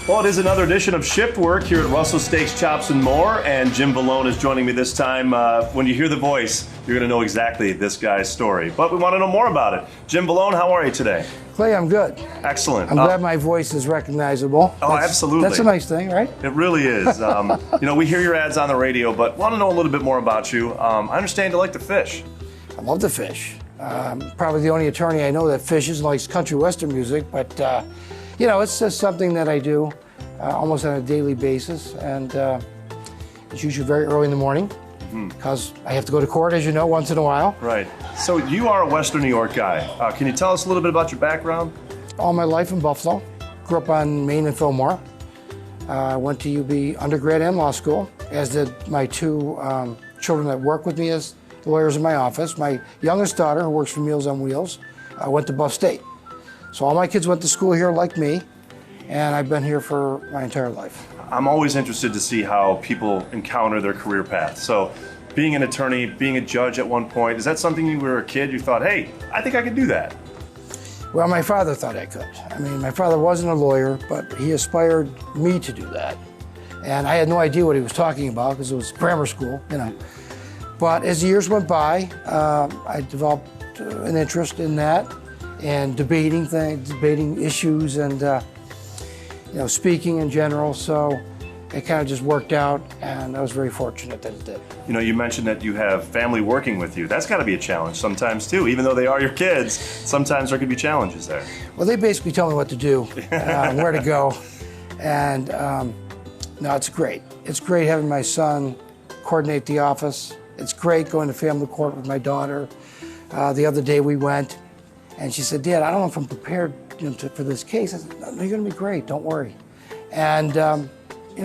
Well, it is another edition of Shiftwork here at Russell Steaks, Chops, and More, and Jim Vallone is joining me this time. When you hear the voice, you're going to know exactly this guy's story. But we want to know more about it. Jim Vallone, how are you today? Clay, I'm good. Excellent. I'm glad my voice is recognizable. Oh, absolutely. That's a nice thing, right? It really is. We hear your ads on the radio, but want to know a little bit more about you. I understand you like to fish. I love to fish. Probably the only attorney I know that fishes and likes country western music, but it's just something that I do almost on a daily basis, and it's usually very early in the morning because I have to go to court, as you know, once in a while. Right. So you are a Western New York guy. Can you tell us a little bit about your background? All my life in Buffalo. Grew up on Main and Fillmore. Went to UB undergrad and law school, as did my two children that work with me as lawyers in my office. My youngest daughter, who works for Meals on Wheels, went to Buff State. So all my kids went to school here like me, and I've been here for my entire life. I'm always interested to see how people encounter their career path. So being an attorney, being a judge at one point, is that something you were a kid, you thought, hey, I think I could do that? Well, my father thought I could. I mean, my father wasn't a lawyer, but he aspired me to do that. And I had no idea what he was talking about because it was grammar school, But as the years went by, I developed an interest in that and debating things, debating issues, and speaking in general. So it kind of just worked out, and I was very fortunate that it did. You mentioned that you have family working with you. That's got to be a challenge sometimes too. Even though they are your kids, sometimes there could be challenges there. Well, they basically tell me what to do, where to go, and no, it's great. It's great having my son coordinate the office. It's great going to family court with my daughter. The other day we went, and she said, "Dad, I don't know if I'm prepared for this case." I said, "No, you're going to be great. Don't worry." And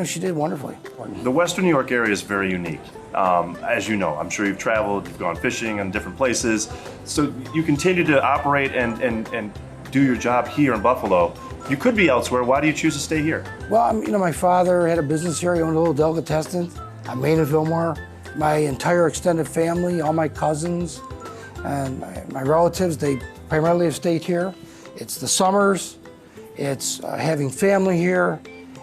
she did wonderfully. The Western New York area is very unique. As you know, I'm sure you've traveled, you've gone fishing in different places. So you continue to operate and do your job here in Buffalo. You could be elsewhere. Why do you choose to stay here? Well, my father had a business here. He owned a little delicatessen on Main and Fillmore. My entire extended family, all my cousins and my relatives, they primarily have stayed here. It's the summers. It's having family here.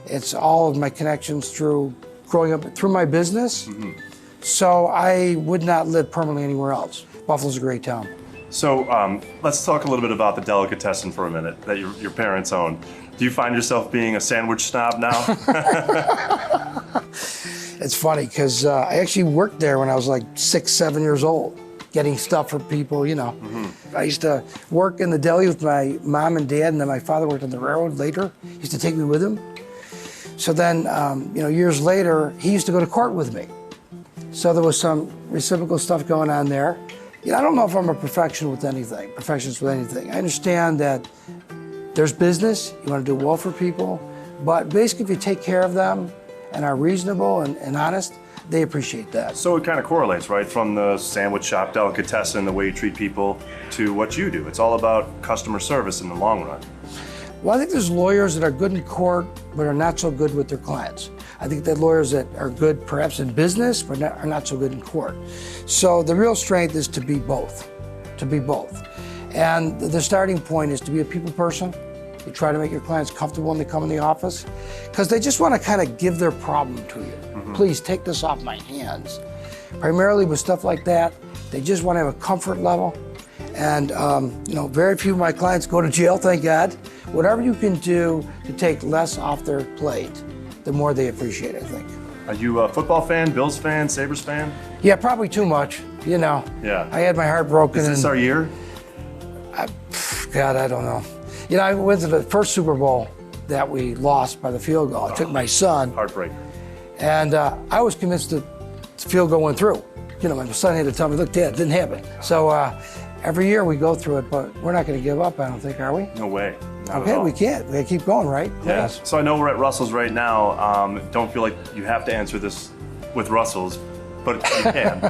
It's all of my connections through growing up through my business. So I would not live permanently anywhere else. Buffalo's a great town. So let's talk a little bit about the delicatessen for a minute that your parents own. Do you find yourself being a sandwich snob now? It's funny because I actually worked there when I was like 6, 7 years old, getting stuff for people, I used to work in the deli with my mom and dad, and then my father worked on the railroad later. He used to take me with him. So then, years later, he used to go to court with me. So there was some reciprocal stuff going on there. I don't know if I'm a perfectionist with anything. I understand that there's business, you want to do well for people, but basically if you take care of them and are reasonable and honest, they appreciate that. So it kind of correlates, right? From the sandwich shop delicatessen, the way you treat people, to what you do. It's all about customer service in the long run. Well, I think there's lawyers that are good in court, but are not so good with their clients. I think that lawyers that are good perhaps in business, but are not so good in court. So the real strength is to be both, And the starting point is to be a people person. You try to make your clients comfortable when they come in the office, because they just want to kind of give their problem to you. Please take this off my hands. Primarily with stuff like that, they just want to have a comfort level. And very few of my clients go to jail, thank God. Whatever you can do to take less off their plate, the more they appreciate it, I think. Are you a football fan, Bills fan, Sabres fan? Yeah, probably too much, Yeah. I had my heart broken. Is this our year? God, I don't know. I went to the first Super Bowl that we lost by the field goal. I took my son. Heartbreaker. And I was convinced that the field goal went through. My son had to tell me, look, Dad, it didn't happen. So every year we go through it, but we're not going to give up, I don't think, are we? No way. Not okay, at all. we can't. We got to keep going, right? Yes. So I know we're at Russell's right now. Don't feel like you have to answer this with Russell's, but you can.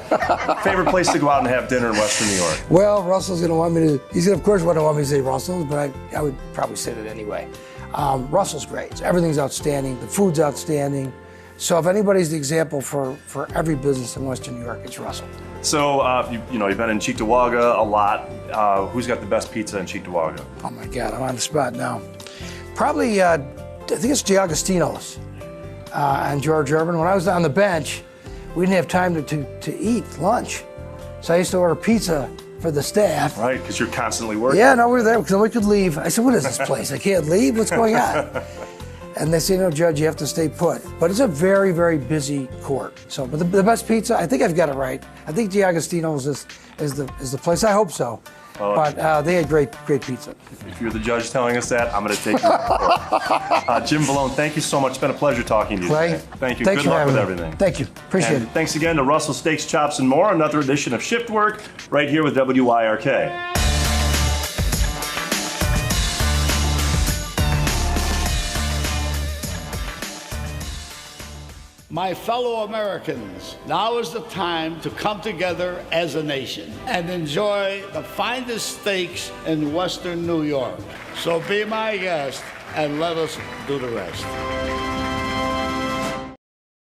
Favorite place to go out and have dinner in Western New York? Well, Russell's going to want me to, he's going to, of course, want me to say Russell's, but I would probably say that anyway. Russell's great. Everything's outstanding. The food's outstanding. So if anybody's the example for every business in Western New York, it's Russell. So you've been in Cheektowaga a lot. Who's got the best pizza in Cheektowaga? Oh my God, I'm on the spot now. Probably think it's Giagostino's on George Urban. When I was on the bench, we didn't have time to eat lunch. So I used to order pizza for the staff. Right, because you're constantly working. Yeah, no, we were there because nobody could leave. I said, what is this place? I can't leave? What's going on? And they say, no, Judge, you have to stay put. But it's a very, very busy court. So, but the best pizza, I think I've got it right. I think Giagostino's is the place. I hope so. But they had great pizza. If you're the judge telling us that, I'm going to take you. Jim Vallone, thank you so much. It's been a pleasure talking to you today. Thank you. Thanks Good for luck with having me. everything. Thank you. Appreciate it. Thanks again to Russell Steaks, Chops, and More. Another edition of Shiftwork right here with WYRK. My fellow Americans, now is the time to come together as a nation and enjoy the finest steaks in Western New York. So be my guest and let us do the rest.